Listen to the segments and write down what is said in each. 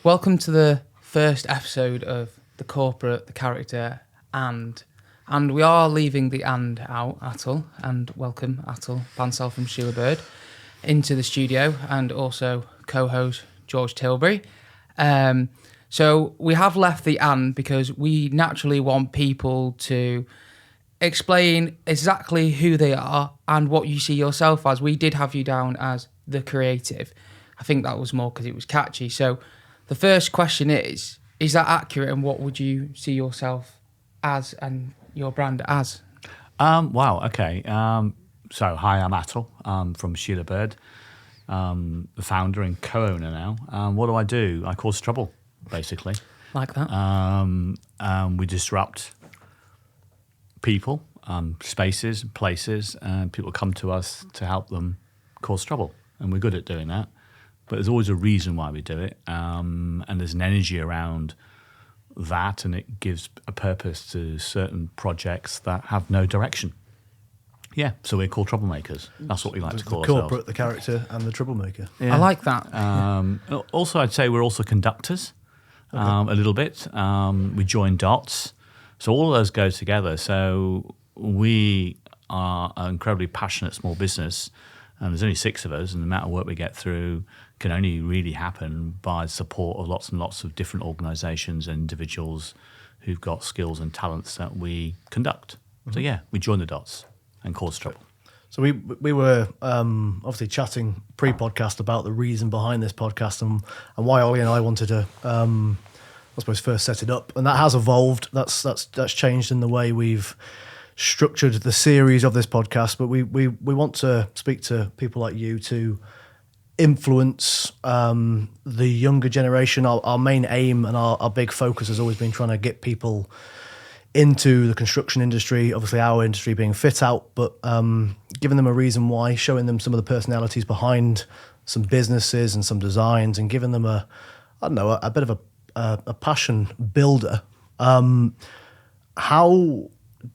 Welcome to the first episode of the corporate, the character, and we are leaving the and out, Atul, and welcome Atul Bansal from Sheila Bird into the studio, and also co-host George Tilbury. So we have left the and because we naturally want people to explain exactly who they are and what you see yourself as. We did have you down as the creative. I think that was more because it was catchy. So the first question is that accurate, and what would you see yourself as and your brand as? Wow, okay. So, hi, I'm Atul. I'm from Sheila Bird, the founder and co-owner now. What do? I cause trouble, basically. Like that? We disrupt people, spaces, places, and people come to us to help them cause trouble. And we're good at doing that. But there's always a reason why we do it. And there's an energy around that, and it gives a purpose to certain projects that have no direction. Yeah, so we're called troublemakers. That's what we like to call ourselves. The corporate, the character, and the troublemaker. Yeah. I like that. Also, I'd say we're also conductors, a little bit. We join dots. So all of those go together. So we are an incredibly passionate small business, and there's only 6 of us, and the amount of work we get through can only really happen by the support of lots and lots of different organisations and individuals who've got skills and talents that we conduct. So yeah, we join the dots and cause trouble. So we were obviously chatting pre-podcast about the reason behind this podcast and why Ollie and I wanted to, I suppose, first set it up, and that has evolved. That's changed in the way we've structured the series of this podcast. But we want to speak to people like you to influence the younger generation. Our main aim and our big focus has always been trying to get people into the construction industry, obviously our industry being fit out, but giving them a reason why, showing them some of the personalities behind some businesses and some designs, and giving them a bit of a passion builder. How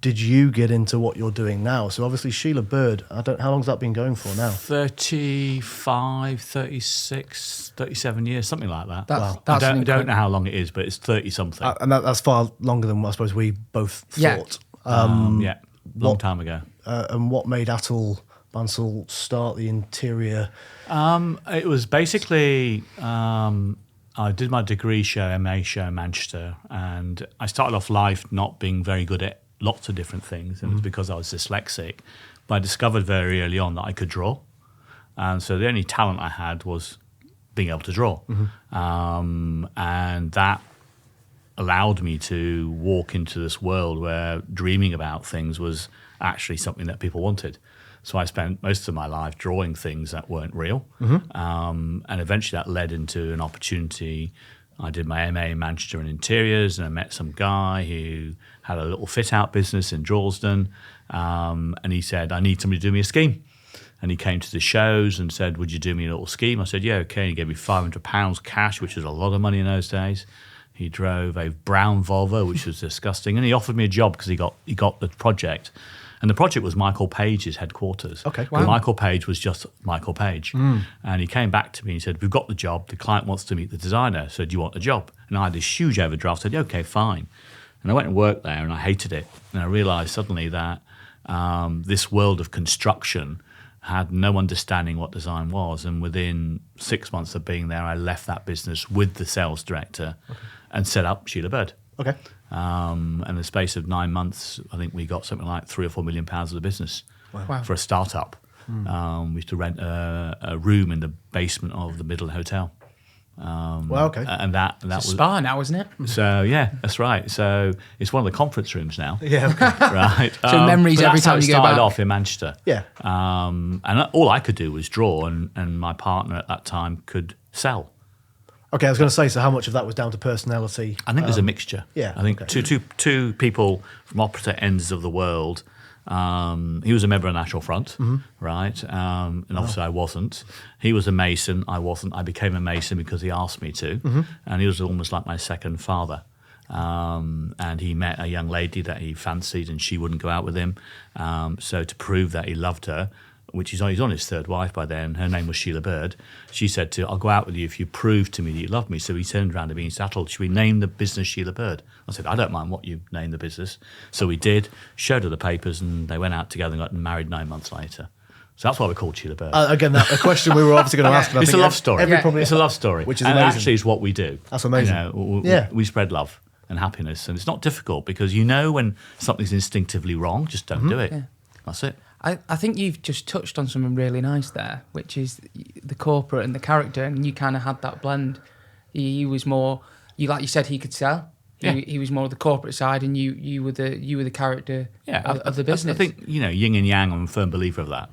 did you get into what you're doing now? So obviously Sheila Bird, how long's that been going for now? 35, 36, 37 years, something like that. I don't know how long it is, but it's 30-something. And that's far longer than I suppose we both thought. Long time ago. And what made Atul Bansal start the interior? It was basically, I did my degree show, MA show in Manchester, and I started off life not being very good at lots of different things, and it was because I was dyslexic. But I discovered very early on that I could draw, and so the only talent I had was being able to draw, and that allowed me to walk into this world where dreaming about things was actually something that people wanted. So I spent most of my life drawing things that weren't real, and eventually that led into an opportunity. I did my MA in Manchester in interiors, and I met some guy who had a little fit-out business in Droylsden, and he said, I need somebody to do me a scheme. And he came to the shows and said, would you do me a little scheme? I said, yeah, okay. And he gave me £500 cash, which was a lot of money in those days. He drove a brown Volvo, which was disgusting, and he offered me a job because he got the project. And the project was Michael Page's headquarters. Okay, wow. Michael Page was just Michael Page. And he came back to me and said, we've got the job. The client wants to meet the designer. So do you want the job? And I had this huge overdraft. I said, okay, fine. And I went and worked there, and I hated it. And I realised suddenly that this world of construction had no understanding what design was. And within 6 months of being there, I left that business with the sales director and set up Sheila Bird. Okay. And in the space of 9 months, I think we got something like £3 or £4 million of the business for a startup. We used to rent a room in the basement of the Midland Hotel. Okay. And that It's was a spa now, isn't it? So yeah, that's right. So it's one of the conference rooms now. Yeah. Okay. Right. So memories every time you go back. Started off in Manchester. Yeah. And all I could do was draw, and my partner at that time could sell. Okay, I was going to say, so how much of that was down to personality? I think there's a mixture. Yeah, I think okay. two people from opposite ends of the world. He was a member of the National Front, right? And obviously I wasn't. He was a Mason, I wasn't. I became a Mason because he asked me to. And he was almost like my second father. And he met a young lady that he fancied, and she wouldn't go out with him. So to prove that he loved her, which he's on his third wife by then. Her name was Sheila Bird. She said I'll go out with you if you prove to me that you love me. So he turned around to me and said, Atul, should we name the business Sheila Bird? I said, I don't mind what you name the business. So we did, showed her the papers, and they went out together and got married 9 months later. So that's why we're called Sheila Bird. Again, a question we were obviously going to ask. It's a love story. It's a love story. Which is and amazing. actually is what we do. That's amazing. We spread love and happiness. And it's not difficult because you know when something's instinctively wrong, just don't do it. Yeah. That's it. I think you've just touched on something really nice there, which is the corporate and the character, and you kind of had that blend. He was more, like you said, he could sell. Yeah. He was more of the corporate side, and you were the character of the business. I think yin and yang. I'm a firm believer of that.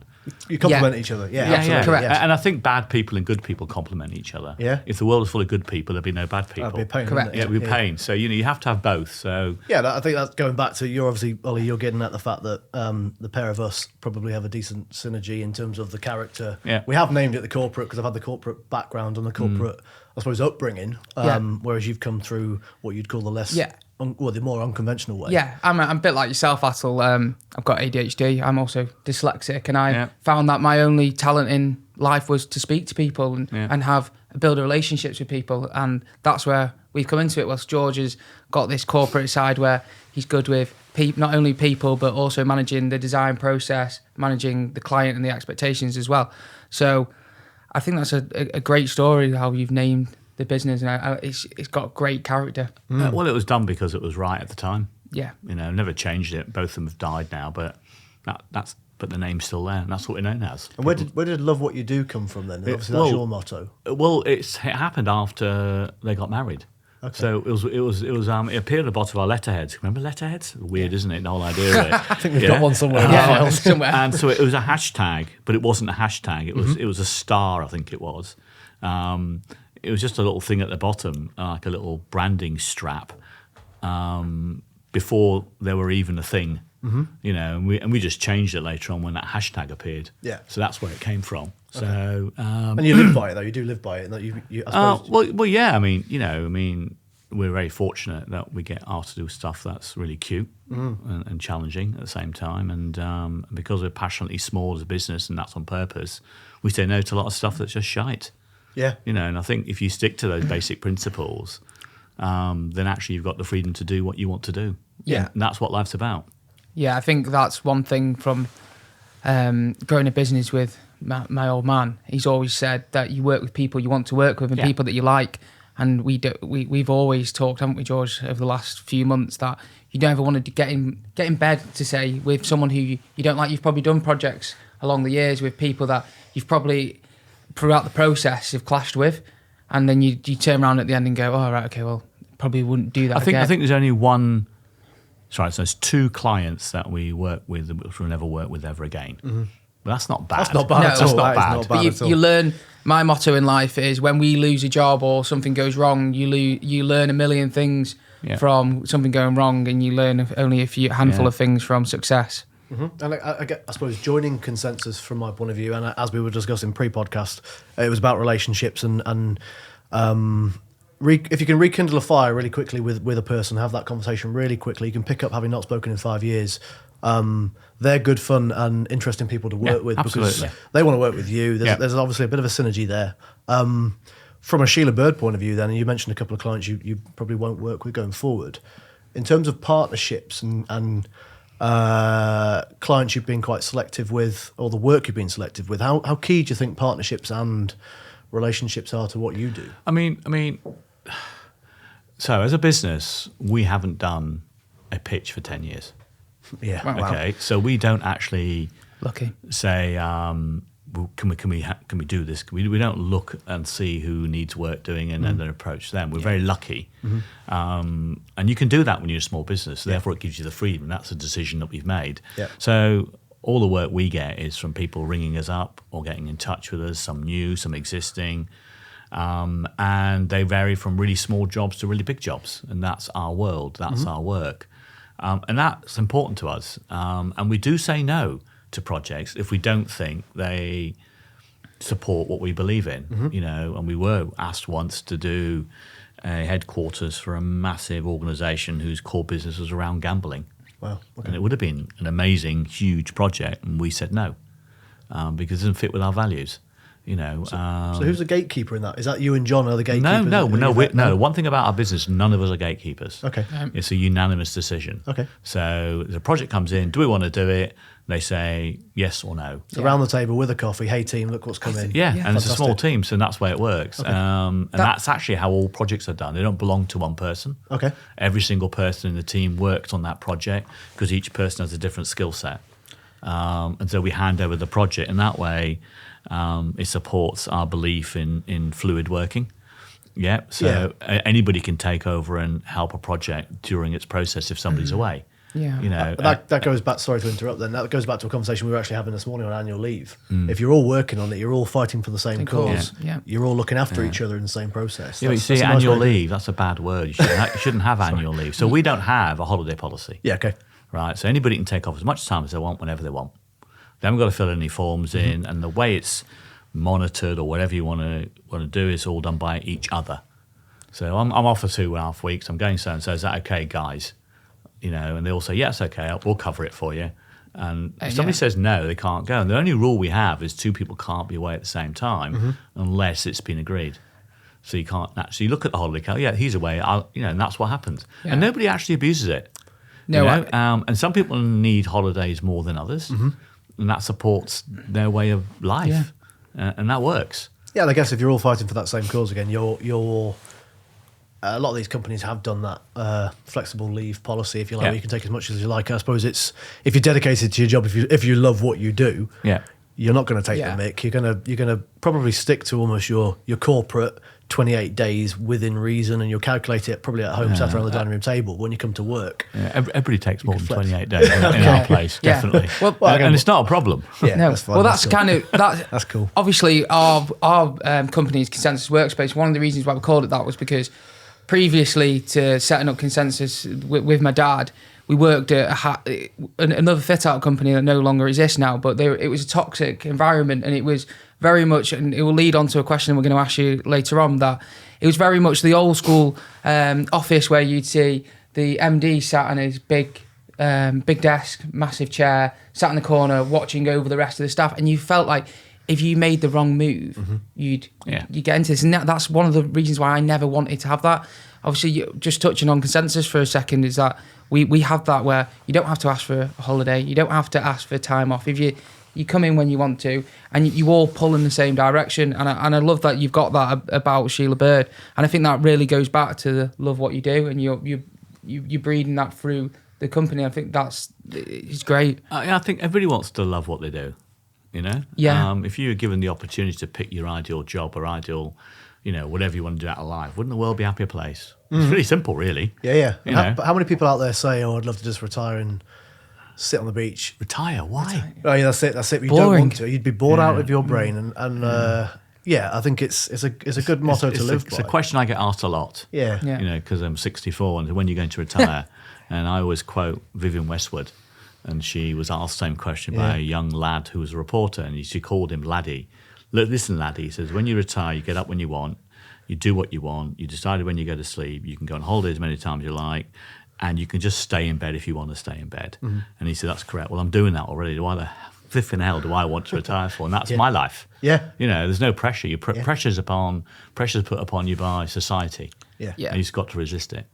You complement each other. Yeah, absolutely. Correct. Yes. And I think bad people and good people complement each other. Yeah. If the world was full of good people, there'd be no bad people. That'd be a pain. Correct. Yeah, it'd be a pain. So you have to have both. So I think that's going back to you're obviously, Ollie, you're getting at the fact that the pair of us probably have a decent synergy in terms of the character. Yeah. We have named it the corporate because I've had the corporate background and the corporate, I suppose, upbringing. Whereas you've come through what you'd call the less, the more unconventional way. Yeah, I'm a bit like yourself, Atul. I've got ADHD. I'm also dyslexic, and I found that my only talent in life was to speak to people and build relationships with people, and that's where we've come into it. Whilst George has got this corporate side where he's good with not only people but also managing the design process, managing the client and the expectations as well. So I think that's a great story how you've named the business, and it's got great character. well, it was done because it was right at the time. Yeah, Never changed it. Both of them have died now, but but the name's still there, and that's what we're known as. And where did love what you do come from then? Obviously, that's your motto. Well, it happened after they got married. Okay. So it appeared at the bottom of our letterheads. Remember letterheads? Weird, isn't it? The whole idea of it. I think we've got one somewhere in the files. somewhere. And so it was a hashtag, but it wasn't a hashtag. It was a star, I think it was. It was just a little thing at the bottom, like a little branding strap, before there were even a thing. And we just changed it later on when that hashtag appeared. Yeah. So that's where it came from. So and you live by it though. You do live by it. I suppose. well, yeah. I mean, we're very fortunate that we get asked to do stuff that's really cute and challenging at the same time. And because we're passionately small as a business, and that's on purpose, we say no to a lot of stuff that's just shite. Yeah. And I think if you stick to those basic principles, then actually you've got the freedom to do what you want to do. Yeah. And that's what life's about. Yeah, I think that's one thing from growing a business with my old man. He's always said that you work with people you want to work with and people that you like. And we've always talked, haven't we, George, over the last few months, that you don't ever want to get in bed to say with someone who you don't like. You've probably done projects along the years with people that you've probably throughout the process have clashed with, and then you turn around at the end and go, oh, right, okay, well, probably wouldn't do that again. I think there's only one. Sorry, so there's two clients that we work with which we'll never work with ever again. But that's not bad. That's not bad at all. That's not bad at all. You learn. My motto in life is when we lose a job or something goes wrong, you learn a million things from something going wrong, and you learn only a handful of things from success. And I suppose joining consensus from my point of view, and as we were discussing pre-podcast, it was about relationships and if you can rekindle a fire really quickly with a person, have that conversation really quickly, you can pick up having not spoken in 5 years. They're good fun and interesting people to work with because they want to work with you. There's obviously a bit of a synergy there. From a Sheila Bird point of view then, and you mentioned a couple of clients you probably won't work with going forward. In terms of partnerships and clients you've been quite selective with, or the work you've been selective with, how key do you think partnerships and relationships are to what you do? I mean, so as a business, we haven't done a pitch for 10 years. Yeah. Wow. Okay. So we don't actually Lucky. say, well, can we do this? We don't look and see who needs work doing and then approach them. We're very lucky. And you can do that when you're a small business. Therefore, it gives you the freedom. That's a decision that we've made. Yeah. So all the work we get is from people ringing us up or getting in touch with us, some new, some existing. And they vary from really small jobs to really big jobs. And that's our world. That's our work. And that's important to us. And we do say no to projects if we don't think they support what we believe in. And we were asked once to do a headquarters for a massive organisation whose core business was around gambling. Wow. Okay. And it would have been an amazing, huge project, and we said no. because it doesn't fit with our values. So who's the gatekeeper in that? Is that you and John are the gatekeepers? No. One thing about our business, none of us are gatekeepers. Okay. It's a unanimous decision. Okay. So the project comes in, do we want to do it? They say yes or no. So around the table with a coffee, hey team, look what's come in. Yeah, and Fantastic. it's a small team, so that's the way it works. Okay. And that's actually how all projects are done. They don't belong to one person. Okay. Every single person in the team works on that project because each person has a different skill set. And so we hand over the project, and that way it supports our belief in fluid working. Yeah, so anybody can take over and help a project during its process if somebody's away. Yeah, that goes back. Sorry to interrupt. Then that goes back to a conversation we were actually having this morning on annual leave. If you're all working on it, you're all fighting for the same cause. Yeah. You're all looking after each other in the same process. Yeah, but you see, annual leave, that's a bad word. You shouldn't have annual leave. So we don't have a holiday policy. Yeah. Okay. Right, so anybody can take off as much time as they want whenever they want. They haven't got to fill any forms in, and the way it's monitored or whatever you want to do is all done by each other. So I'm off for 2.5 weeks. I'm going so-and-so. Is that okay, guys? And they all say, yes, okay, we'll cover it for you. And if somebody says no, they can't go. And the only rule we have is 2 people can't be away at the same time unless it's been agreed. So you can't actually look at the holiday calendar. Yeah, he's away. And that's what happens. Yeah. And nobody actually abuses it. No, and some people need holidays more than others, and that supports their way of life, and that works. Yeah, and I guess if you're all fighting for that same cause again, you're a lot of these companies have done that flexible leave policy, if you like. You can take as much as you like. I suppose it's if you're dedicated to your job, if you love what you do, you're not going to take the mick. You're gonna probably stick to almost your corporate 28 days within reason, and you'll calculate it probably at home, sat around the dining room table. When you come to work, everybody takes more than 28 days in our place, definitely. Well, and it's not a problem. Yeah, no. That's fine. Well, that's kind of that's cool. Obviously, our company's Consensus Workspace. One of the reasons why we called it that was because previously to setting up Consensus with my dad, we worked at another fit-out company that no longer exists now, but it was a toxic environment, and it was very much, and it will lead on to a question we're going to ask you later on, that it was very much the old school office where you'd see the MD sat on his big desk, massive chair, sat in the corner watching over the rest of the staff, and you felt like if you made the wrong move, you'd get into this. And that's one of the reasons why I never wanted to have that. Obviously, just touching on Consensus for a second, is that we have that where you don't have to ask for a holiday, you don't have to ask for time off. If you come in when you want to, and you all pull in the same direction. And I love that you've got that about Sheila Bird. And I think that really goes back to the love what you do, and you're breeding that through the company. I think it's great. I think everybody wants to love what they do. Yeah. If you were given the opportunity to pick your ideal job or ideal, whatever you want to do out of life, wouldn't the world be a happier place? It's really simple, really. Yeah. How many people out there say, "Oh, I'd love to just retire and sit on the beach"? Retire? Why? Oh, yeah, that's it. You Boring. don't want to. You'd be bored out of your brain, and I think it's a good motto to live by. It's a question I get asked a lot. Yeah. Because I'm 64, and when you're going to retire, and I always quote Vivienne Westwood. And she was asked the same question by a young lad who was a reporter, and she called him Laddie. Look, listen, Laddie, he says, when you retire, you get up when you want, you do what you want, you decide when you go to sleep, you can go on holiday as many times as you like, and you can just stay in bed if you want to stay in bed. And he said, that's correct. Well, I'm doing that already. Why the flipping hell do I want to retire for? And that's my life. Yeah. There's no pressure. Pressure's put upon you by society. Yeah. And you've got to resist it.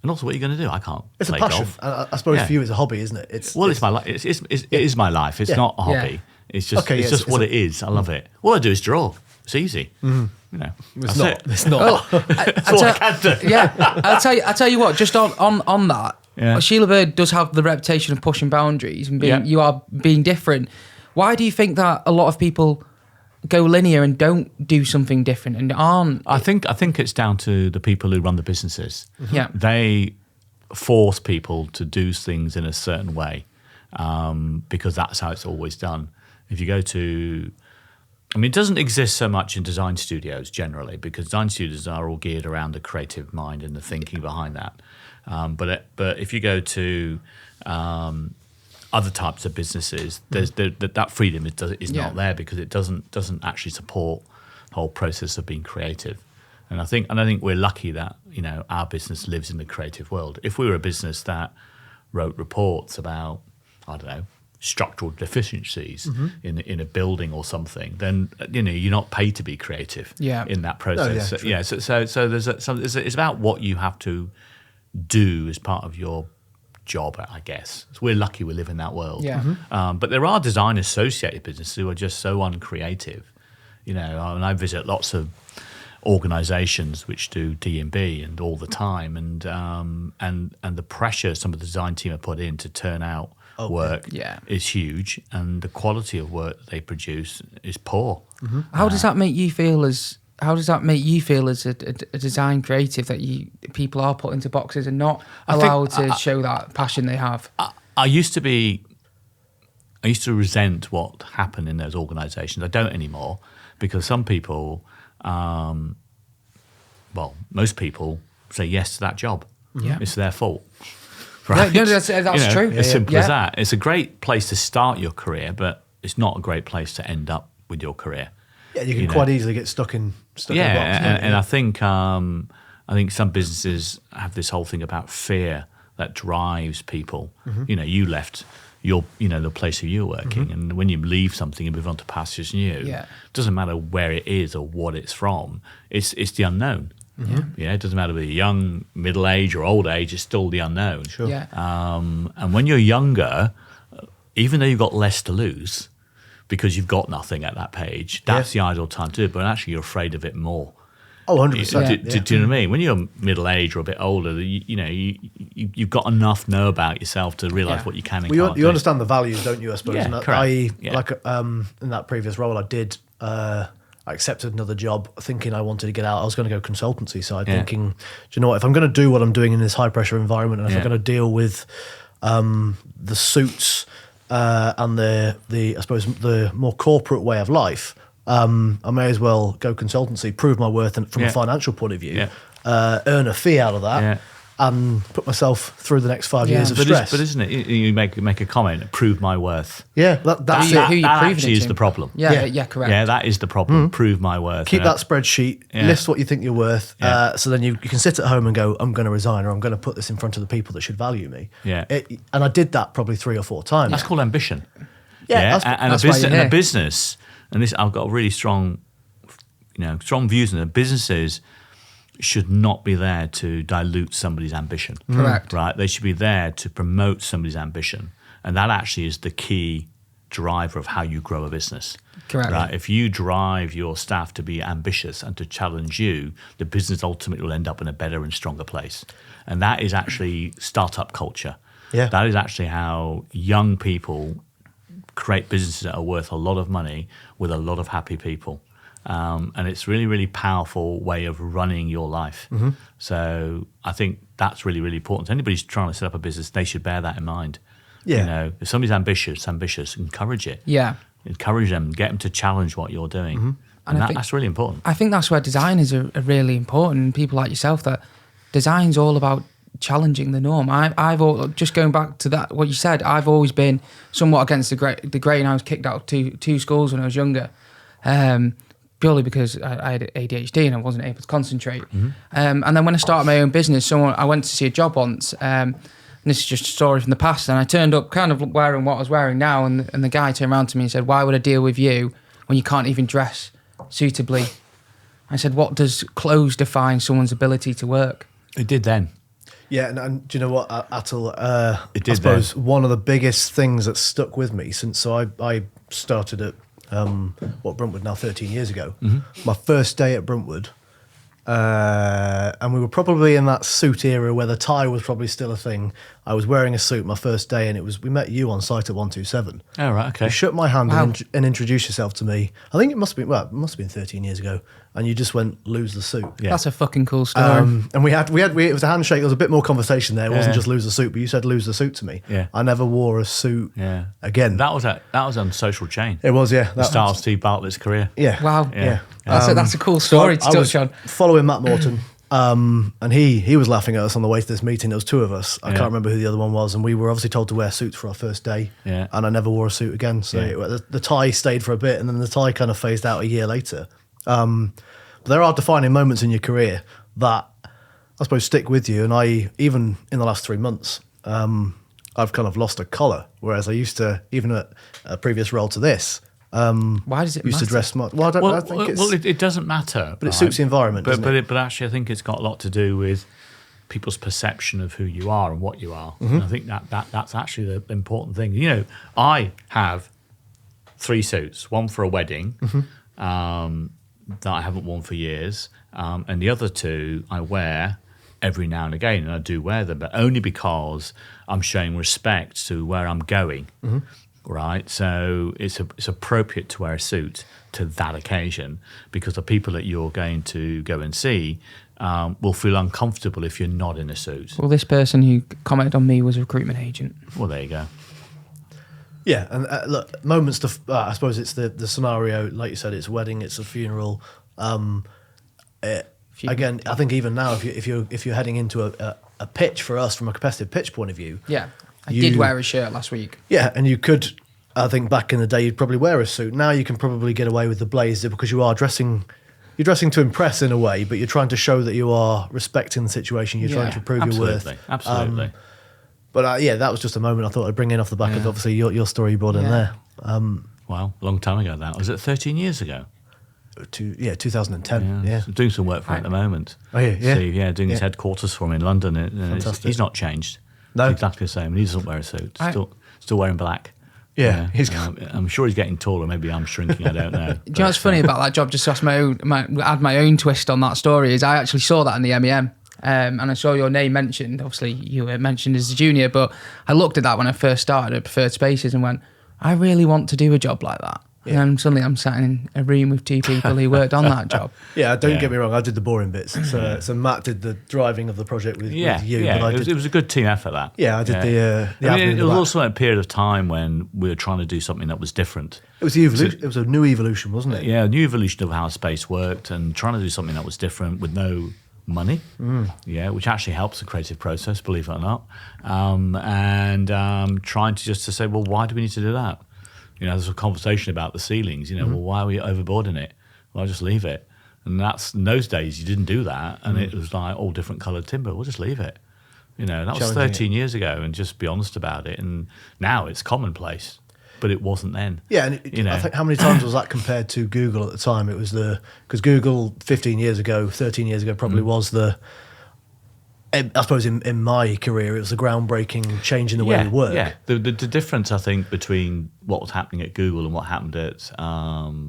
And also, what are you going to do? I can't. It's play a passion. Golf. I suppose for you, it's a hobby, isn't it? It's my life. It is my life. It's not a hobby. Yeah. It's just what it is. I love it. All I do is draw. It's easy. It's not. It's not. That's all I can do. Yeah, I'll tell you what. Just on that, Sheila Bird does have the reputation of pushing boundaries and you are being different. Why do you think that a lot of people go linear and don't do something different and aren't? I think it's down to the people who run the businesses. Yeah, they force people to do things in a certain way because that's how it's always done. If you go to, it doesn't exist so much in design studios generally, because design studios are all geared around the creative mind and the thinking behind that. But if you go to other types of businesses, there's that freedom is not there, because it doesn't actually support the whole process of being creative. And I think we're lucky that our business lives in the creative world. If we were a business that wrote reports about, I don't know, structural deficiencies in a building or something, then you're not paid to be creative in that process. So there's it's about what you have to do as part of your job, I guess. So we're lucky we live in that world. But there are design associated businesses who are just so uncreative. And I visit lots of organizations which do D&B and all the time, and the pressure some of the design team are put in to turn out work is huge, and the quality of work that they produce is poor. How does that make you feel as a design creative, that people are put into boxes and not allowed to show that passion they have? I used to resent what happened in those organisations. I don't anymore, because some people, most people say yes to that job. It's their fault. Right? No, that's true. As simple as that. It's a great place to start your career, but it's not a great place to end up with your career. Yeah, you can quite easily get stuck in a box. And I think some businesses have this whole thing about fear that drives people. You left the place where you're working, and when you leave something and move on to pastures new, it doesn't matter where it is or what it's from. It's the unknown. It doesn't matter whether you're young, middle age, or old age. It's still the unknown. Sure. And when you're younger, even though you've got less to lose, because you've got nothing at that page, that's the ideal time to do it. But actually, you're afraid of it more. Oh, 100%. Do you know what I mean? When you're middle age or a bit older, you've got enough know about yourself to realise what you can and can't do. You understand the values, don't you? I suppose. Yeah, correct. Like in that previous role, I accepted another job thinking I wanted to get out. I was going to go consultancy side, thinking, do you know what? If I'm going to do what I'm doing in this high pressure environment, and if I'm going to deal with the suits and the I suppose the more corporate way of life, I may as well go consultancy, prove my worth from a financial point of view, earn a fee out of that, and put myself through the next 5 years of stress. But isn't it? You make a comment, prove my worth. Yeah, that's who you're that proving actually it is to. the problem. Yeah, correct. Yeah, that is the problem. Prove my worth. Keep that spreadsheet, list what you think you're worth, so then you can sit at home and go, I'm going to resign, or I'm going to put this in front of the people that should value me. Yeah. And I did that probably 3 or 4 times. That's called ambition. Yeah, that's a business, and this I've got really strong views on it. Businesses should not be there to dilute somebody's ambition. Correct. Right? They should be there to promote somebody's ambition, and that actually is the key driver of how you grow a business. Correct. Right? If you drive your staff to be ambitious and to challenge you, the business ultimately will end up in a better and stronger place. And that is actually startup culture. Yeah. That is actually how young people create businesses that are worth a lot of money with a lot of happy people. And it's really, really powerful way of running your life. So I think that's really, really important. So anybody's trying to set up a business, they should bear that in mind. Yeah. If somebody's ambitious, encourage it. Yeah. Encourage them, get them to challenge what you're doing. And that's really important. I think that's where designers are really important. People like yourself, that design's all about challenging the norm. I've just going back to that, what you said, I've always been somewhat against the grain. I was kicked out of two schools when I was younger. Purely because I had ADHD and I wasn't able to concentrate. And then when I started my own business, I went to see a job once, and this is just a story from the past, and I turned up kind of wearing what I was wearing now, and the guy turned around to me and said, "Why would I deal with you when you can't even dress suitably?" I said, "What does clothes define someone's ability to work?" It did then. Yeah, and do you know what, Atul? It did I suppose one of the biggest things that stuck with me since I started at Bruntwood now 13 years ago. My first day at Bruntwood, and we were probably in that suit era where the tie was probably still a thing. I was wearing a suit my first day, and we met you on site at 127. Oh, right, okay. You shook my hand and introduced yourself to me. I think it must have been 13 years ago, and you just went, "Lose the suit." Yeah. That's a fucking cool story. And we had it was a handshake. There was a bit more conversation there. It wasn't just lose the suit, but you said lose the suit to me. Yeah. I never wore a suit again. That was on Social Chain. It was, yeah. The start of Steve Bartlett's career. Yeah. Wow. Yeah. That's a cool story to touch on. Following Matt Morton, and he was laughing at us on the way to this meeting. There was 2 of us. I can't remember who the other one was, and we were obviously told to wear suits for our first day. Yeah. And I never wore a suit again. So the tie stayed for a bit, and then the tie kind of phased out a year later. But there are defining moments in your career that I suppose stick with you. And even in the last 3 months, I've kind of lost a collar, whereas I used to, even at a previous role to this, why does it used matter? to dress smart. Well, I think it doesn't matter. But it suits the environment, doesn't it? But actually, I think it's got a lot to do with people's perception of who you are and what you are. And I think that's actually the important thing. You know, I have 3 suits, one for a wedding that I haven't worn for years, and the other 2 I wear every now and again, and I do wear them, but only because I'm showing respect to where I'm going. Right, so it's appropriate to wear a suit to that occasion, because the people that you're going to go and see will feel uncomfortable if you're not in a suit. Well, this person who commented on me was a recruitment agent. Well, there you go. Yeah, and look, moments to. I suppose it's the scenario, like you said, it's a wedding, it's a funeral. Again, I think even now, if you're heading into a pitch for us from a competitive pitch point of view, I did wear a shirt last week. Yeah, and you could. I think back in the day, you'd probably wear a suit. Now you can probably get away with the blazer because you are dressing. You're dressing to impress in a way, but you're trying to show that you are respecting the situation. You're trying to prove your worth. Absolutely. But that was just a moment I thought I'd bring in off the back of obviously your story you brought in there. Well, a long time ago that. Was it 13 years ago? 2010. Yeah. I'm doing some work for him at the moment. Oh, yeah. Steve, doing his headquarters for him in London. He's not changed. No. He's exactly the same. He doesn't wear a suit. Still wearing black. Yeah. I'm sure he's getting taller. Maybe I'm shrinking. I don't know. Do you know what's funny about that job? Just to add my own twist on that story is I actually saw that in the MEM. And I saw your name mentioned. Obviously, you were mentioned as a junior, but I looked at that when I first started at Preferred Spaces and went, I really want to do a job like that. Yeah. And then suddenly I'm sat in a room with 2 people who worked on that job. Yeah, don't get me wrong, I did the boring bits. So Matt did the driving of the project with you. Yeah, but it was a good team effort, that. Yeah, I did the admin. It was also a period of time when we were trying to do something that was different. It was the evolution. It was a new evolution, wasn't it? Yeah, a new evolution of how space worked, and trying to do something that was different with no money, which actually helps the creative process, believe it or not, and trying to say, well, why do we need to do that? You know, there's a conversation about the ceilings. You know, well, why are we overboarding it? Well, I'll just leave it. And that's in those days you didn't do that, and it was like all different coloured timber. We'll just leave it. You know, that was 13 years ago, and just be honest about it. And now it's commonplace, but it wasn't then. Yeah, and I think how many times was that compared to Google at the time? It was because Google 15 years ago, 13 years ago probably was I suppose in my career, it was a groundbreaking change in the way we work. Yeah, the difference, I think, between what was happening at Google and what happened at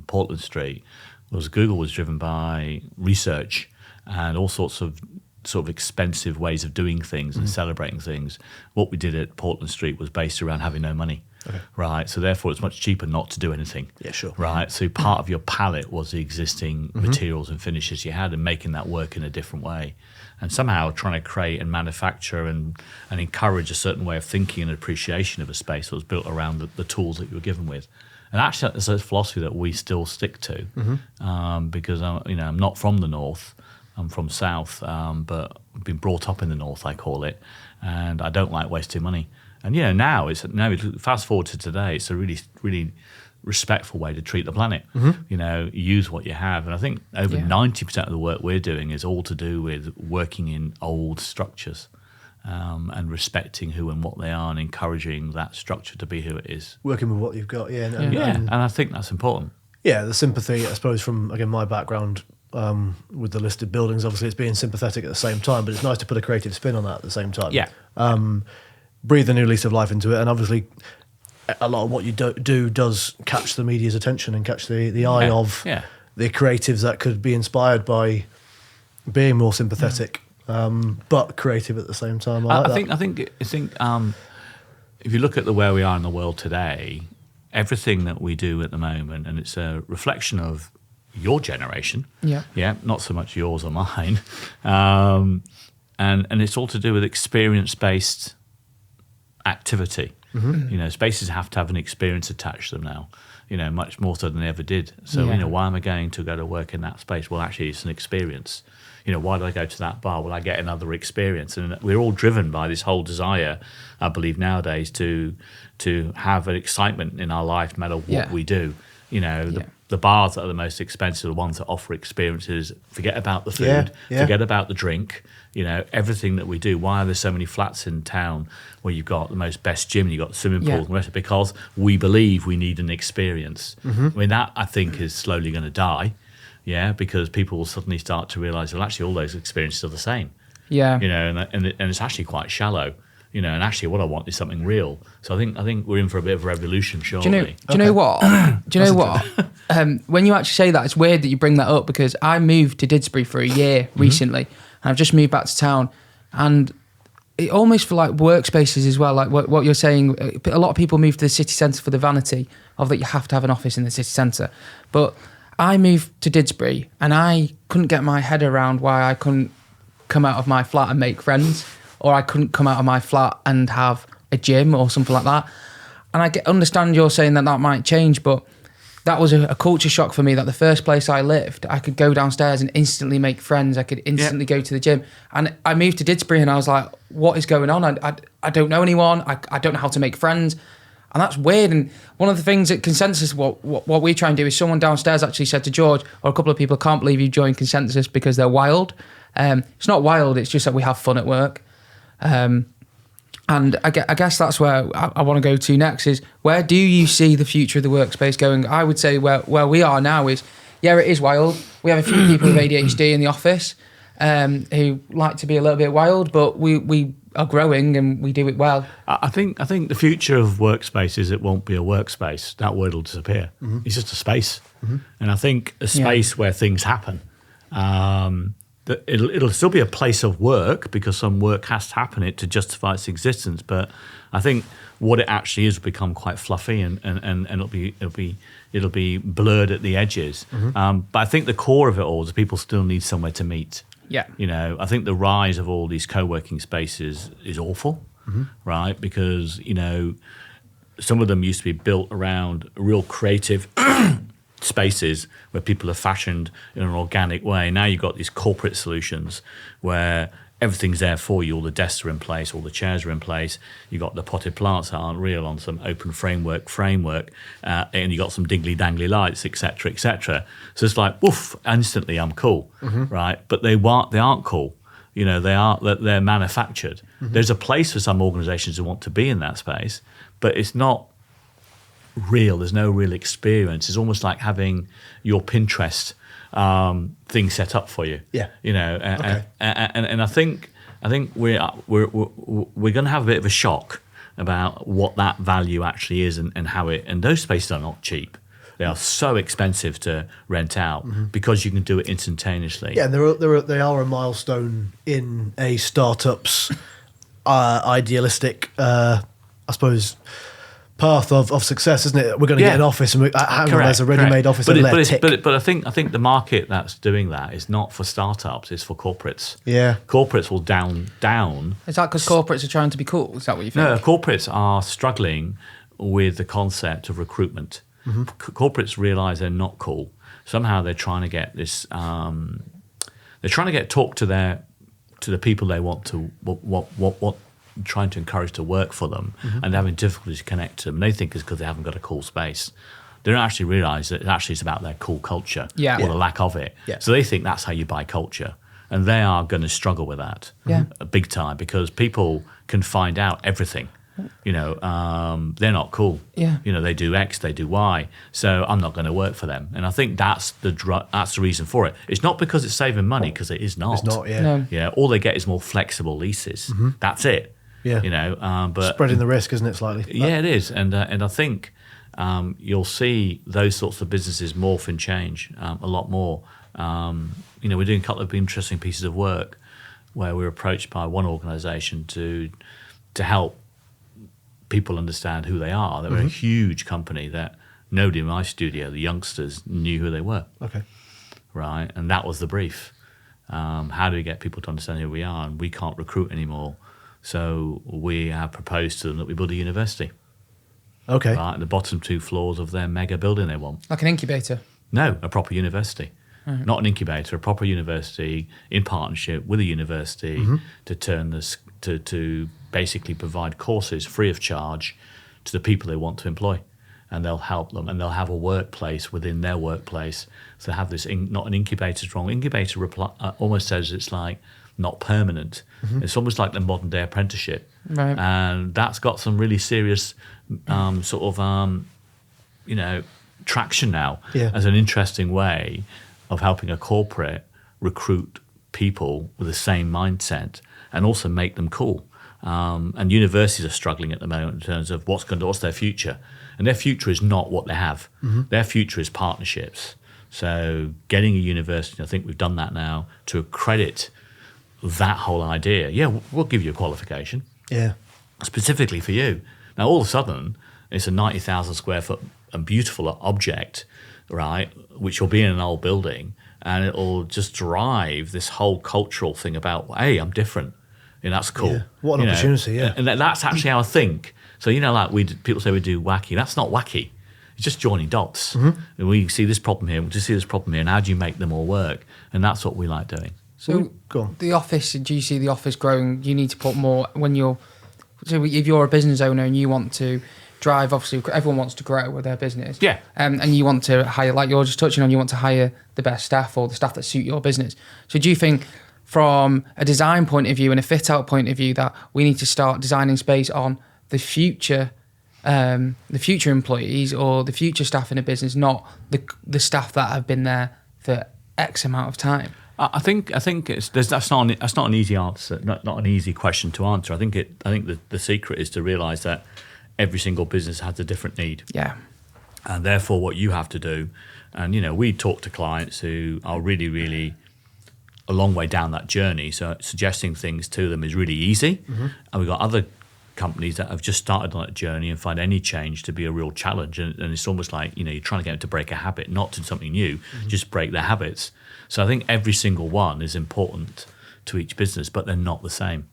Portland Street was Google was driven by research and all sorts of sort of expensive ways of doing things and celebrating things. What we did at Portland Street was based around having no money. Okay. Right, so therefore it's much cheaper not to do anything. Yeah, sure. Right, so part of your palette was the existing materials and finishes you had and making that work in a different way. And somehow trying to create and manufacture and encourage a certain way of thinking and appreciation of a space that was built around the tools that you were given with. And actually that's a philosophy that we still stick to because I'm not from the north, I'm from south, but I've been brought up in the north, I call it, and I don't like wasting money. And now fast forward to today, it's a really, really respectful way to treat the planet. You know, use what you have. And I think over 90% of the work we're doing is all to do with working in old structures and respecting who and what they are and encouraging that structure to be who it is. Working with what you've got, and I think that's important. Yeah, the sympathy, I suppose, from, again, my background with the listed buildings, obviously it's being sympathetic at the same time, but it's nice to put a creative spin on that at the same time. Yeah. Breathe a new lease of life into it, and obviously a lot of what you do does catch the media's attention and catch the eye of the creatives that could be inspired by being more sympathetic, but creative at the same time. I think if you look at where we are in the world today, everything that we do at the moment, and it's a reflection of your generation, not so much yours or mine, and it's all to do with experience-based activity. You know, spaces have to have an experience attached to them now, you know, much more so than they ever did. So, why am I going to go to work in that space? Well, actually, it's an experience. You know, why did I go to that bar? Well, I get another experience. And we're all driven by this whole desire, I believe, nowadays to have an excitement in our life, no matter what we do. You know, the bars that are the most expensive are the ones that offer experiences. Forget about the food, forget about the drink, everything that we do. Why are there so many flats in town where you've got the most best gym, you've got swimming pools and the rest of it? Because we believe we need an experience. I mean, that I think is slowly going to die, because people will suddenly start to realise, well, actually all those experiences are the same. Yeah. And it's actually quite shallow. And actually what I want is something real. So I think we're in for a bit of a revolution shortly. Do you know what? When you actually say that, it's weird that you bring that up, because I moved to Didsbury for a year recently, and I've just moved back to town, and it almost for like workspaces as well, like what you're saying, a lot of people move to the city centre for the vanity of that you have to have an office in the city centre. But I moved to Didsbury and I couldn't get my head around why I couldn't come out of my flat and make friends, or I couldn't come out of my flat and have a gym or something like that. And I understand you're saying that might change, but that was a culture shock for me, that the first place I lived, I could go downstairs and instantly make friends. I could instantly go to the gym. And I moved to Didsbury and I was like, what is going on? I don't know anyone. I don't know how to make friends. And that's weird. And one of the things at Consensus, what we try and do is, someone downstairs actually said to George, or a couple of people, can't believe you joined Consensus because they're wild. It's not wild, it's just that we have fun at work. And I guess that's where I want to go to next, is where do you see the future of the workspace going? I would say where we are now is, it is wild. We have a few people with ADHD in the office who like to be a little bit wild, but we are growing and we do it well. I think the future of workspaces, it won't be a workspace. That word will disappear. It's just a space. And I think a space where things happen. That it'll still be a place of work, because some work has to happen it to justify its existence. But I think what it actually is will become quite fluffy, and it'll be blurred at the edges. But I think the core of it all is people still need somewhere to meet. Yeah. I think the rise of all these co-working spaces is awful, right? Because some of them used to be built around real creative spaces where people are fashioned in an organic way. Now you've got these corporate solutions where everything's there for you. All the desks are in place, all the chairs are in place. You've got the potted plants that aren't real on some open framework, and you've got some dingly dangly lights, etc., etc. So it's like, woof, instantly I'm cool, right? But they aren't cool. They're manufactured. There's a place for some organizations who want to be in that space, but it's not real. There's no real experience. It's almost like having your Pinterest thing set up for you. And I think we're going to have a bit of a shock about what that value actually is, and how it. And those spaces are not cheap. They are so expensive to rent out because you can do it instantaneously. Yeah, and they are a milestone in a startup's idealistic, I suppose, path of success, isn't it? We're going to get an office, and there's a ready-made office. But I think the market that's doing that is not for startups; it's for corporates. Yeah, corporates will down. Is that because corporates are trying to be cool? Is that what you think? No, corporates are struggling with the concept of recruitment. Corporates realise they're not cool. Somehow they're trying to get this. They're trying to get talk to the people they want to what trying to encourage to work for them, and they're having difficulty to connect to them. And they think it's because they haven't got a cool space. They don't actually realise that it's about their cool culture or the lack of it. Yeah. So they think that's how you buy culture. And they are going to struggle with that big time, because people can find out everything. They're not cool. Yeah. They do X, they do Y. So I'm not going to work for them. And I think that's the reason for it. It's not because it's saving money, because it is not. It's not, No. Yeah. All they get is more flexible leases. That's it. Yeah. But spreading the risk, isn't it, slightly? Yeah, it is. And I think you'll see those sorts of businesses morph and change a lot more. We're doing a couple of interesting pieces of work where we're approached by one organisation to help people understand who they are. They were a huge company that nobody in my studio, the youngsters, knew who they were. Okay. Right, and that was the brief. How do we get people to understand who we are? And we can't recruit anymore. So we have proposed to them that we build a university. Okay. Right, the bottom 2 floors of their mega building they want. Like an incubator? No, a proper university. Right. Not an incubator, a proper university in partnership with a university to turn this to basically provide courses free of charge to the people they want to employ. and they'll help them, and they'll have a workplace within their workplace. So they have this, not an incubator is wrong. Incubator almost says it's like not permanent. It's almost like the modern day apprenticeship. Right. And that's got some really serious traction now as an interesting way of helping a corporate recruit people with the same mindset and also make them cool. And universities are struggling at the moment in terms of what's their future. And their future is not what they have. Their future is partnerships. So getting a university, I think we've done that now, to accredit that whole idea. Yeah, we'll give you a qualification. Yeah. Specifically for you. Now, all of a sudden, it's a 90,000 square foot and beautiful object, right, which will be in an old building, and it'll just drive this whole cultural thing about, hey, I'm different. And that's cool. Yeah. What an opportunity, yeah. And that's actually how I think. So, people say we do wacky. That's not wacky. It's just joining dots. And we see this problem here, we just see this problem here, and how do you make them all work? And that's what we like doing. So Go on. the office, do you see the office growing? You need to put more so if you're a business owner and you want to drive, obviously everyone wants to grow with their business. Yeah. And you want to hire, like you're just touching on, you want to hire the best staff or the staff that suit your business. So do you think from a design point of view and a fit out point of view that we need to start designing space on the future employees or the future staff in a business, not the staff that have been there for X amount of time? I think that's not an easy answer, not an easy question to answer. I think the secret is to realise that every single business has a different need. Yeah. And therefore, what you have to do, and we talk to clients who are really, really a long way down that journey. So suggesting things to them is really easy, and we've got other companies that have just started on that journey and find any change to be a real challenge. And it's almost like you're trying to get them to break a habit, not to something new, just break their habits. So I think every single one is important to each business, but they're not the same.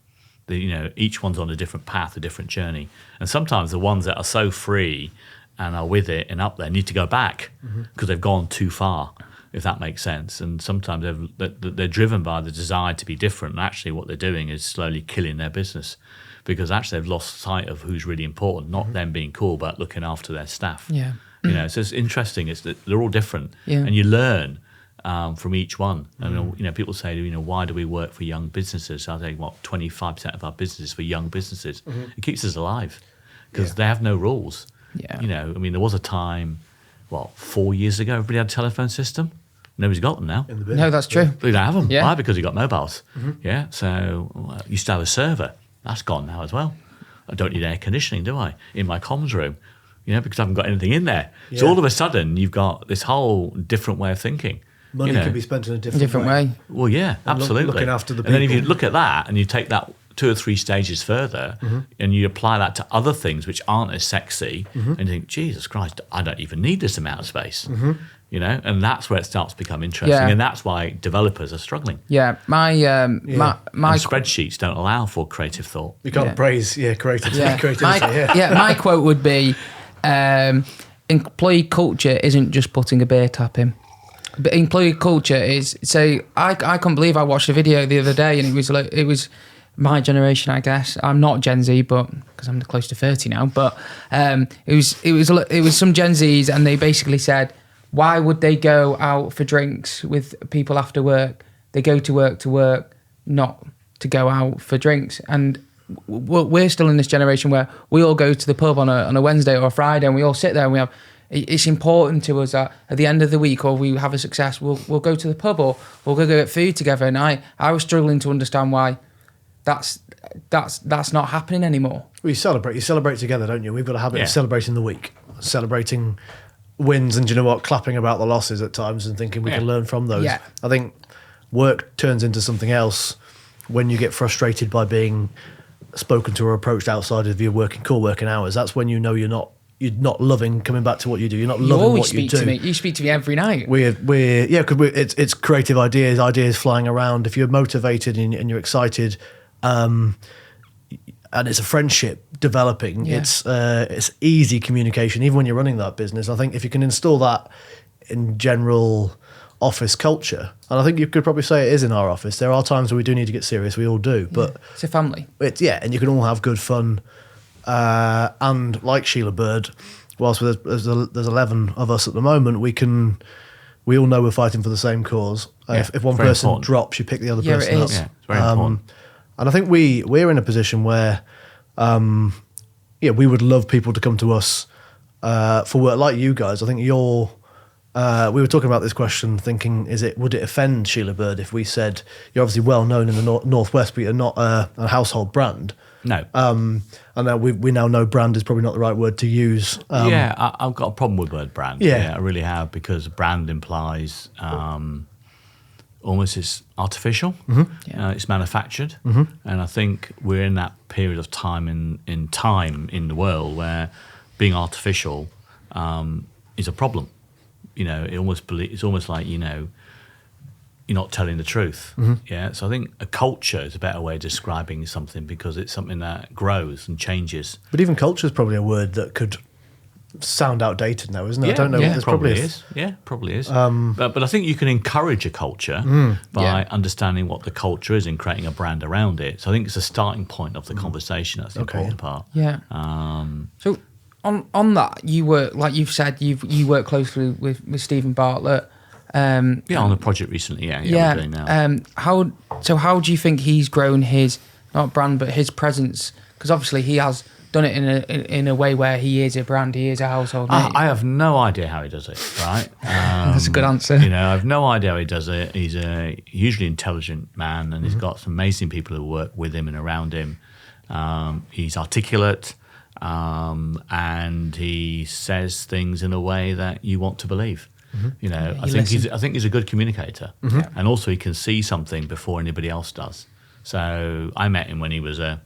Each one's on a different path, a different journey. And sometimes the ones that are so free and are with it and up there need to go back because they've gone too far, if that makes sense. And sometimes they're driven by the desire to be different. And actually what they're doing is slowly killing their business because actually they've lost sight of who's really important, not them being cool, but looking after their staff. Yeah. So it's interesting. It's that they're all different. Yeah. And you learn from each one. And people say, why do we work for young businesses? I think 25% of our business is for young businesses. It keeps us alive because they have no rules. Yeah. There was a time, 4 years ago, everybody had a telephone system. Nobody's got them now. No, that's true. We don't have them. Yeah. Why? because you got mobiles. Yeah. So used to have a server. That's gone now as well. I don't need air conditioning, do I? In my comms room, because I haven't got anything in there. Yeah. So all of a sudden, you've got this whole different way of thinking. Money can be spent in a different way. Well, yeah, absolutely. Looking after the people. And then if you look at that and you take that 2 or 3 stages further and you apply that to other things which aren't as sexy and you think, Jesus Christ, I don't even need this amount of space. And that's where it starts to become interesting. Yeah. And that's why developers are struggling. Yeah, my and spreadsheets don't allow for creative thought. You can't praise creativity. My quote would be, employee culture isn't just putting a beer tap in. But employee culture is, I couldn't believe I watched a video the other day and it was my generation, I guess. I'm not Gen Z, but because I'm close to 30 now. But it was some Gen Zs, and they basically said, why would they go out for drinks with people after work? They go to work, not to go out for drinks. And we're still in this generation where we all go to the pub on a Wednesday or a Friday, and we all sit there and we have. It's important to us that at the end of the week, or we have a success, we'll go to the pub or we'll go get food together. And I was struggling to understand why that's not happening anymore. Well, you celebrate together, don't you? We've got a habit of celebrating the week, celebrating wins, and do you know what, clapping about the losses at times and thinking we can learn from those. Yeah. I think work turns into something else when you get frustrated by being spoken to or approached outside of your core working hours. That's when you know you're not loving coming back to what you do. You're not loving what you do. You speak to me every night. It's creative ideas flying around. If you're motivated and you're excited, and it's a friendship developing, it's easy communication, even when you're running that business. I think if you can install that in general office culture, and I think you could probably say it is in our office. There are times where we do need to get serious. We all do, but it's a family. And you can all have good fun. And like Sheila Bird, whilst there's 11 of us at the moment, we all know we're fighting for the same cause. If one person important. drops, you pick the other Yeah, person it up. is. Yeah, it's very important. And I think we're in a position where, we would love people to come to us for work like you guys. I think we were talking about this question, thinking, would it offend Sheila Bird if we said you're obviously well known in the Northwest, but you're not a household brand? No. And we now know brand is probably not the right word to use. I've got a problem with word brand. Yeah. I really have, because brand implies almost it's artificial. It's manufactured, and I think we're in that period of time in the world where being artificial is a problem. It's almost like you're not telling the truth. Yeah. So I think a culture is a better way of describing something, because it's something that grows and changes. But even culture is probably a word that could sound outdated now, isn't it? Yeah, I don't know. Yeah, There's probably probably is. Yeah, probably is. But I think you can encourage a culture by understanding what the culture is and creating a brand around it. So I think it's a starting point of the conversation. That's the important part. Yeah. So on that, you work, like you've said, you work closely with Stephen Bartlett. On a project recently. We're doing now. How do you think he's grown his, not brand, but his presence? Because obviously he has done it in a way where he is a brand, he is a household name. I have no idea how he does it, right? That's a good answer. I have no idea how he does it. He's a hugely intelligent man, and he's got some amazing people who work with him and around him. He's articulate, and he says things in a way that you want to believe. I think he's a good communicator, and also he can see something before anybody else does. So I met him when he was a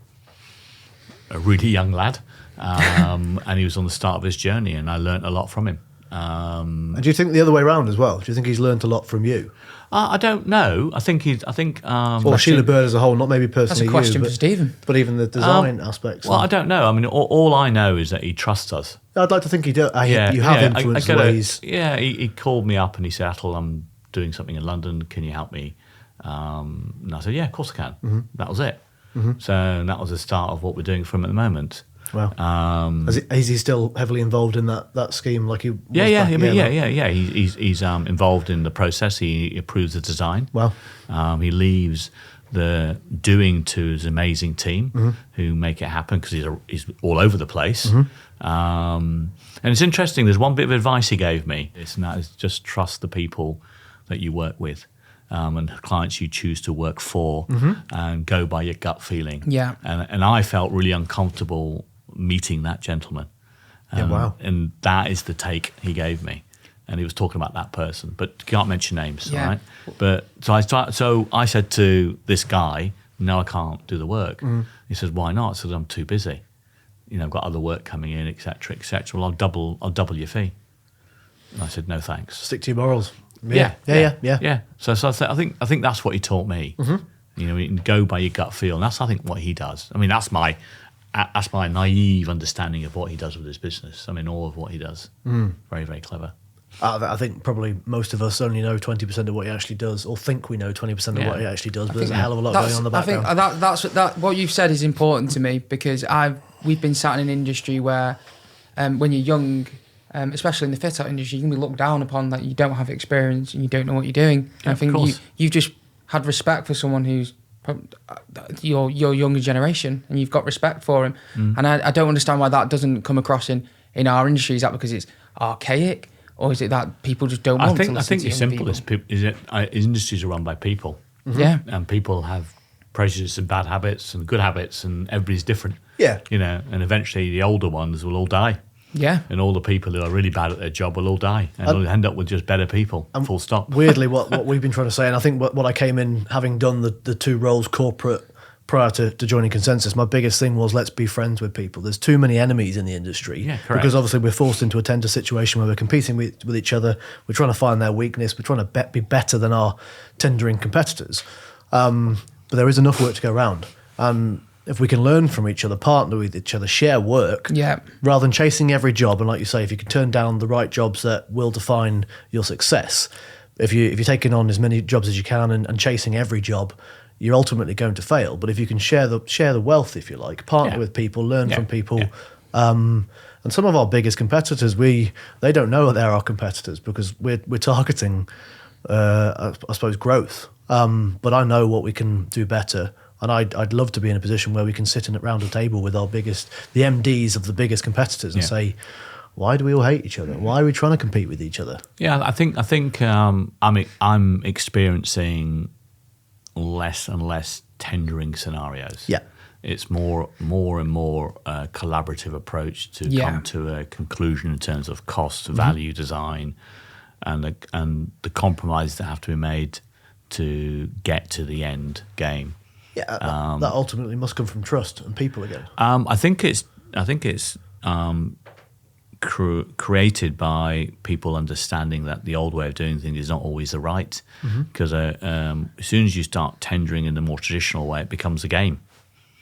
really young lad, and he was on the start of his journey, and I learnt a lot from him. And do you think the other way around as well? Do you think he's learnt a lot from you? I don't know. I think. Or Sheila Bird as a whole, not maybe personally. That's a question you, for Stephen. But even the design aspects. Well, I don't know. I mean, all I know is that he trusts us. I'd like to think you have influenced ways. He called me up and he said, "Atul, I'm doing something in London. Can you help me?" And I said, "Yeah, of course I can." That was it. So that was the start of what we're doing for him at the moment. Wow. Is he still heavily involved in that scheme? Like he was Yeah. He's involved in the process. He approves the design. Wow. He leaves the doing to his amazing team who make it happen, because he's all over the place. And it's interesting. There's one bit of advice he gave me. And that is just trust the people that you work with. And clients you choose to work for, and go by your gut feeling. Yeah. And I felt really uncomfortable meeting that gentleman. Wow. And that is the take he gave me. And he was talking about that person, but can't mention names, right? But so I said to this guy, "No, I can't do the work." He says, "Why not?" I said, "I'm too busy. I've got other work coming in, etc., etc." "Well, I'll double your fee." And I said, "No, thanks." Stick to your morals. Yeah. So I think that's what he taught me. You can go by your gut feel, and that's, I think, what he does. I mean, that's my naive understanding of what he does with his business. I mean, all of what he does, very, very clever. I think probably most of us only know 20% of what he actually does, or think we know 20% of what he actually does. But there's a hell of a lot going on in the background. I think what you've said is important to me, because we've been sat in an industry where, when you're young, especially in the fit-out industry, you can be looked down upon that you don't have experience and you don't know what you're doing. And I think you've just had respect for someone who's your younger generation, and you've got respect for him. And I don't understand why that doesn't come across in our industry. Is that because it's archaic, or is it that people just don't want to listen to I think it's simple. Industries are run by people. Yeah. And people have prejudice and bad habits and good habits, and everybody's different. Yeah. And eventually the older ones will all die. Yeah. And all the people who are really bad at their job will all die, and they'll end up with just better people, full stop. Weirdly, what we've been trying to say, and I think what I came in, having done the two roles corporate prior to joining Consensus, my biggest thing was, let's be friends with people. There's too many enemies in the industry. Yeah, correct. Because obviously we're forced into a tender situation where we're competing with each other. We're trying to find their weakness. We're trying to be better than our tendering competitors. But there is enough work to go around. And if we can learn from each other, partner with each other, share work, rather than chasing every job, and like you say, if you can turn down the right jobs that will define your success, if you're taking on as many jobs as you can and chasing every job, you're ultimately going to fail. But if you can share the wealth, if you like, partner with people, learn from people, And some of our biggest competitors, they don't know that they're our competitors because we're targeting, I suppose, growth. But I know what we can do better. And I'd love to be in a position where we can sit around a table with the MDs of the biggest competitors and say, why do we all hate each other? Why are we trying to compete with each other? Yeah, I think I'm experiencing less and less tendering scenarios. Yeah. It's more and more collaborative approach to come to a conclusion in terms of cost, value, design, and the compromises that have to be made to get to the end game. Yeah, that ultimately must come from trust and people again. I think it's created by people understanding that the old way of doing things is not always the right. Because as soon as you start tendering in the more traditional way, it becomes a game.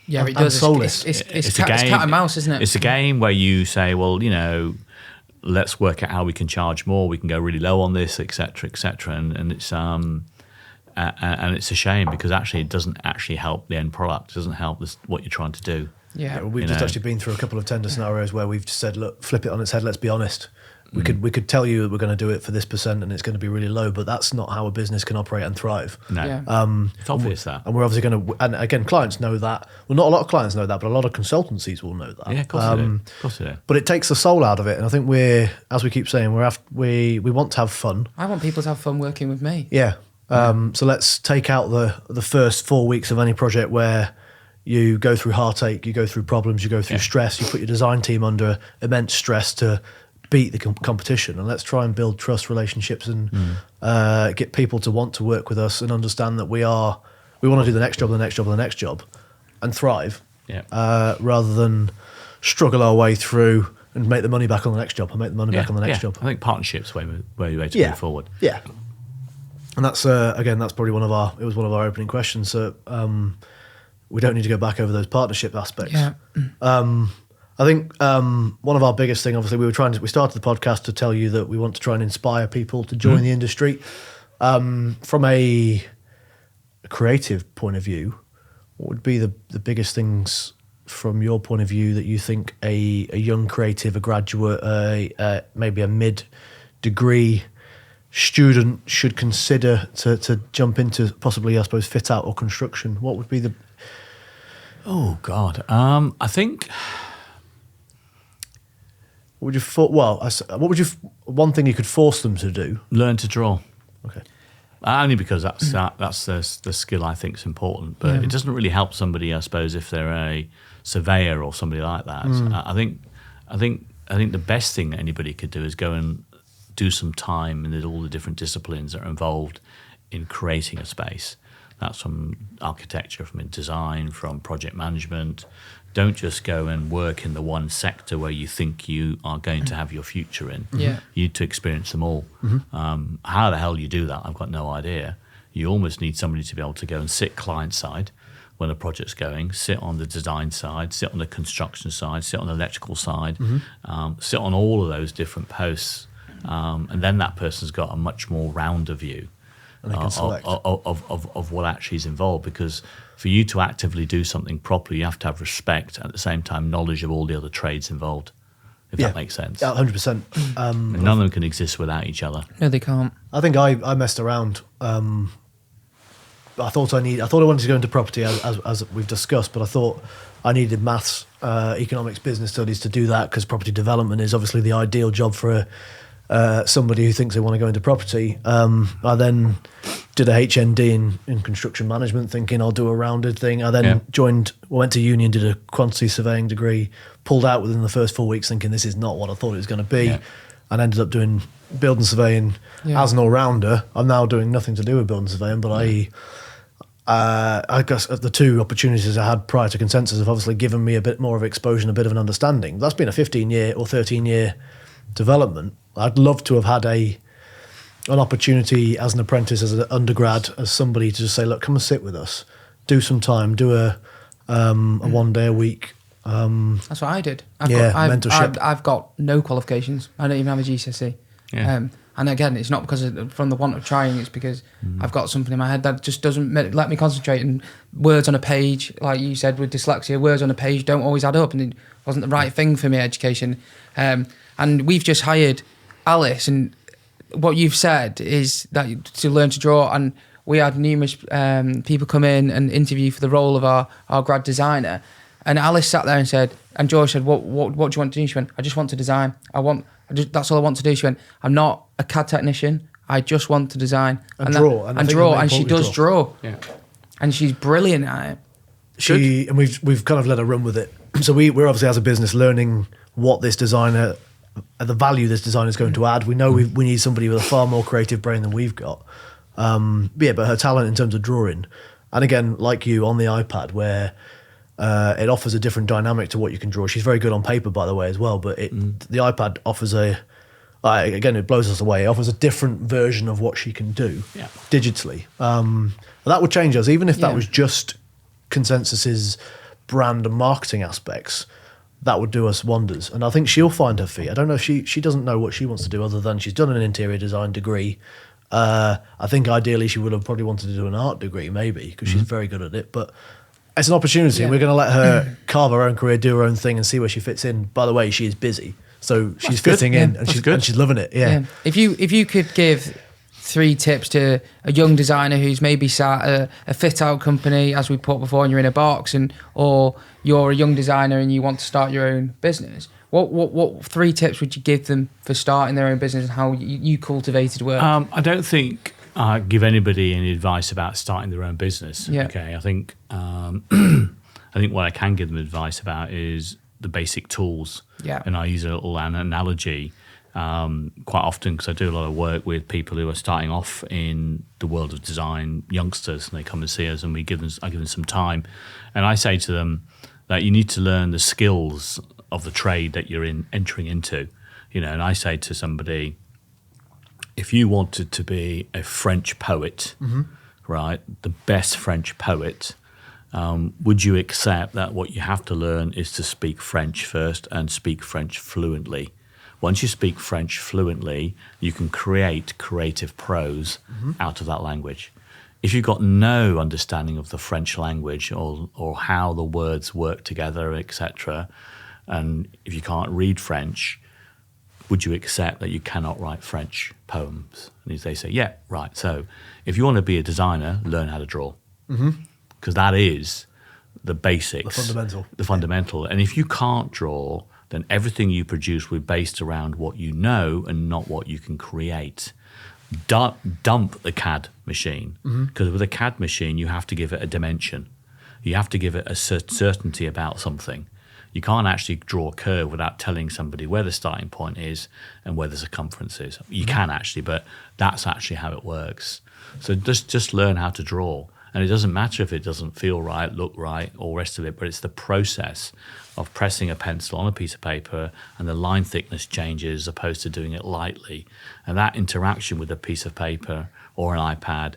Yeah, it does. It's cat and mouse, isn't it? It's a game where you say, well, let's work out how we can charge more. We can go really low on this, etc., etc. And it's and it's a shame because actually it doesn't actually help the end product. It doesn't help what you're trying to do. Yeah, we've just actually been through a couple of tender scenarios where we've just said, look, flip it on its head. Let's be honest. We could tell you that we're going to do it for this percent and it's going to be really low, but that's not how a business can operate and thrive. No, it's obvious that. And we're obviously going to, and again, clients know that. Well, not a lot of clients know that, but a lot of consultancies will know that. Yeah, of course they do. Of course they do. But it takes the soul out of it, and I think as we keep saying, we want to have fun. I want people to have fun working with me. Yeah. So let's take out the first 4 weeks of any project where you go through heartache, you go through problems, you go through stress, you put your design team under immense stress to beat the competition, and let's try and build trust relationships and get people to want to work with us and understand that we want to do the next job, the next job, the next job, and thrive, rather than struggle our way through and make the money back on the next job and make the money back on the next job. I think partnerships way to move forward. Yeah, and that's again, that's probably one of our opening questions. So we don't need to go back over those partnership aspects. Yeah. I think one of our biggest thing, obviously, we started the podcast to tell you that we want to try and inspire people to join the industry. From a creative point of view, what would be the biggest things from your point of view that you think a young creative, a graduate, maybe a mid-degree student should consider to jump into possibly, I suppose, fit out or construction? What would be the... Oh, God. I think... What would you? One thing you could force them to do? Learn to draw. Okay. Only because that's the skill I think is important, but it doesn't really help somebody, I suppose, if they're a surveyor or somebody like that. I think the best thing anybody could do is go and do some time in all the different disciplines that are involved in creating a space. That's from architecture, from design, from project management. Don't just go and work in the one sector where you think you are going to have your future in. Yeah. You need to experience them all. How the hell you do that, I've got no idea. You almost need somebody to be able to go and sit client side when a project's going, sit on the design side, sit on the construction side, sit on the electrical side, sit on all of those different posts. And then that person's got a much more rounder view of what actually is involved, because for you to actively do something properly, you have to have respect, at the same time knowledge of all the other trades involved, if that makes sense. Yeah, 100%. And none of them can exist without each other. No, they can't. I think I messed around. I thought I wanted to go into property as we've discussed, but I thought I needed maths, economics, business studies to do that, because property development is obviously the ideal job for somebody who thinks they want to go into property. I then did a HND in construction management, thinking I'll do a rounded thing. I then went to uni and did a quantity surveying degree, pulled out within the first 4 weeks thinking this is not what I thought it was going to be, and ended up doing building surveying as an all-rounder. I'm now doing nothing to do with building surveying, but I guess the two opportunities I had prior to Consensus have obviously given me a bit more of exposure and a bit of an understanding. That's been a 15-year or 13-year development. I'd love to have had an opportunity as an apprentice, as an undergrad, as somebody to just say, look, come and sit with us, do some time, do a 1 day a week. That's what I did. mentorship. I've got no qualifications. I don't even have a GCSE. And again, it's not because from the want of trying, it's because I've got something in my head that just doesn't let me concentrate. And words on a page, like you said with dyslexia, words on a page don't always add up, and it wasn't the right thing for me, education. And we've just hired Alice, and what you've said is that to learn to draw, and we had numerous people come in and interview for the role of our grad designer, and Alice sat there and said, and George said, what do you want to do? She went, I just want to design. That's all I want to do. She went, I'm not a CAD technician. I just want to design and draw. And she does draw. Yeah. And she's brilliant at it. And we've kind of let her run with it. So we're obviously as a business learning what this designer, the value this designer is going to add. We know we need somebody with a far more creative brain than we've got. But her talent in terms of drawing, and again, like you on the iPad, where it offers a different dynamic to what you can draw. She's very good on paper, by the way, as well. But the iPad offers again, it blows us away. It offers a different version of what she can do digitally. That would change us, even if that was just Consensus's brand and marketing aspects. That would do us wonders. And I think she'll find her feet. I don't know if she doesn't know what she wants to do other than she's done an interior design degree. I think ideally she would have probably wanted to do an art degree, maybe, because she's very good at it. But it's an opportunity, and we're going to let her carve her own career, do her own thing, and see where she fits in. By the way, she is busy, so she's fitting in, and she's loving it. Yeah. If you could give 3 tips to a young designer who's maybe sat at a fit out company, as we put before, and you're in a box, or you're a young designer and you want to start your own business, what 3 tips would you give them for starting their own business and how you cultivated work? I don't think I give anybody any advice about starting their own business. Yeah. Okay, I think what I can give them advice about is the basic tools. Yeah. And I use a little analogy quite often because I do a lot of work with people who are starting off in the world of design, youngsters, and they come and see us, and I give them some time, and I say to them that you need to learn the skills of the trade that you're entering into, and I say to somebody, if you wanted to be a French poet, right, the best French poet, would you accept that what you have to learn is to speak French first and speak French fluently? Once you speak French fluently, you can create creative prose out of that language. If you've got no understanding of the French language or how the words work together, etc., and if you can't read French, would you accept that you cannot write French poems? And they say, yeah, right. So if you want to be a designer, learn how to draw. Because that is the basics. The fundamental. And if you can't draw, then everything you produce will be based around what you know and not what you can create. Dump the CAD machine, because with a CAD machine, you have to give it a dimension. You have to give it a certainty about something. You can't actually draw a curve without telling somebody where the starting point is and where the circumference is. You can actually, but that's actually how it works. So just learn how to draw. And it doesn't matter if it doesn't feel right, look right, all the rest of it, but it's the process of pressing a pencil on a piece of paper and the line thickness changes as opposed to doing it lightly. And that interaction with a piece of paper or an iPad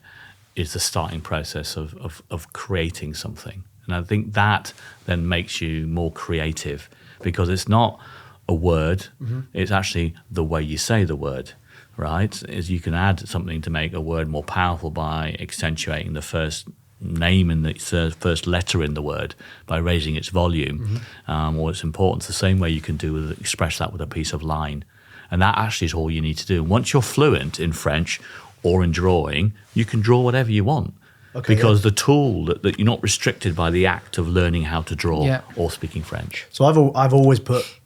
is the starting process of creating something. And I think that then makes you more creative, because it's not a word, it's actually the way you say the word. Right, is you can add something to make a word more powerful by accentuating the first name and the first letter in the word by raising its volume or its importance. The same way you can express that with a piece of line, and that actually is all you need to do. Once you're fluent in French or in drawing, you can draw whatever you want. Because the tool that you're not restricted by the act of learning how to draw or speaking French. So I've always put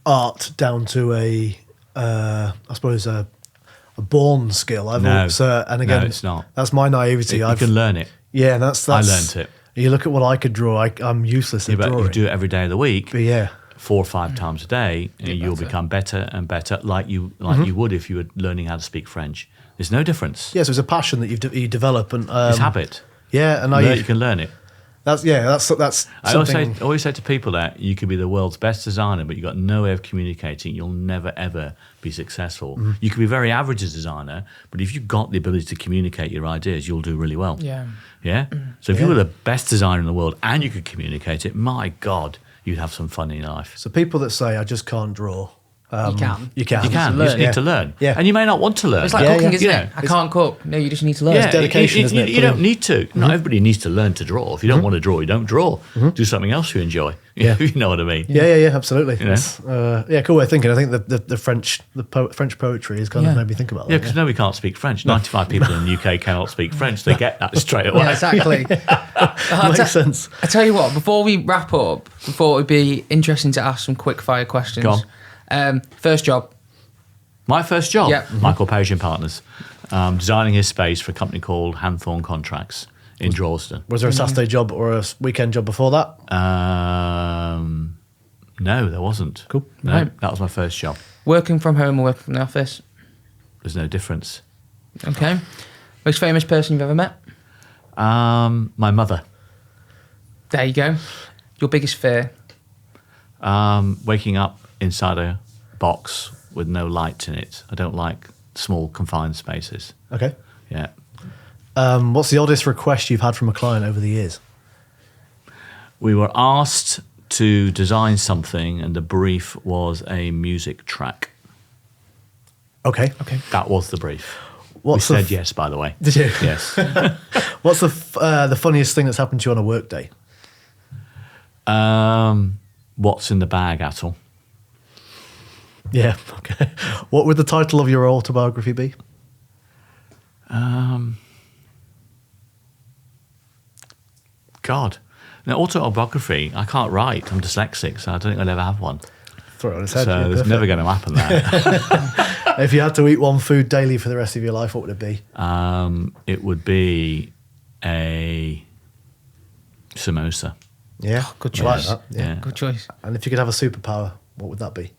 art down to I suppose a born skill. And again, it's not. That's my naivety. You can learn it. Yeah, that's I learned it. You look at what I could draw. I'm useless at drawing. You do it every day of the week. But yeah, 4 or 5 times a day, and you'll become better and better, like you would if you were learning how to speak French. There's no difference. Yeah, so it's a passion that you develop, and it's habit. Yeah, and you can learn it. That's something. I always say to people that you could be the world's best designer, but you've got no way of communicating. You'll never, ever be successful. You can be very average as a designer, but if you've got the ability to communicate your ideas, you'll do really well. Yeah? So if you were the best designer in the world and you could communicate it, my God, you'd have some fun in your life. So people that say, I just can't draw, You can. You can. You can. You learn. just need to learn. Yeah. And you may not want to learn. It's like Yeah, cooking, yeah. isn't You it? know, I can't cook. No, you just need to learn. Yeah, dedication, isn't it? You don't Putting- need to. Not everybody needs to learn to draw. If you don't want to draw, you don't draw. Do something else you enjoy. Yeah. You know what I mean? Yeah, absolutely. You know? It's, cool way of thinking. I think the French poetry has kind of Yeah. made me think about that. Yeah, because nobody can't speak French. 95 people in the UK cannot speak French. They get that straight away. Yeah, exactly. Makes sense. I tell you what, before we wrap up, it would be interesting to ask some quick fire questions. Go First job. My first job, Yeah. Michael Page and Partners, designing his space for a company called Hanthorn Contracts in Drawston. Was there a Saturday job or a weekend job before that? No, there wasn't. Cool. No, Right. that was my first job. Working from home or working from the office. There's no difference. Okay. Most famous person you've ever met. My mother. There you go. Your biggest fear. Waking up inside a box with no light in it. I don't like small confined spaces. Okay. Yeah. What's the oddest request you've had from a client over the years? We were asked to design something, and the brief was a music track. Okay. That was the brief. What's we the said yes, by the way. Did you? Yes. What's the funniest thing that's happened to you on a work day? What's in the bag, Atul? Yeah. Okay. What would the title of your autobiography be? God. Now, autobiography, I can't write. I'm dyslexic, so I don't think I'll ever have one. Throw it on his head. So yeah, it's perfect. never going to happen, that. If you had to eat one food daily for the rest of your life, what would it be? It would be a samosa. Yeah. good I like choice. that. Yeah. Good choice. And if you could have a superpower, what would that be?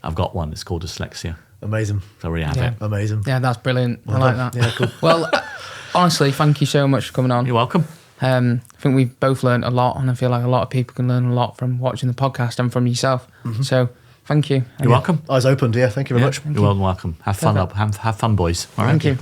I've got one. It's called dyslexia. Amazing. So I already have Yeah. it. Amazing. Yeah, that's brilliant. I like that. Yeah, cool. Well, honestly, thank you so much for coming on. You're welcome. I think we've both learned a lot, and I feel like a lot of people can learn a lot from watching the podcast and from yourself. So, thank you. You're welcome. Eyes opened. Yeah. Thank you very much. You're welcome. Have fun, Perfect. have fun, boys. All right. Thank you.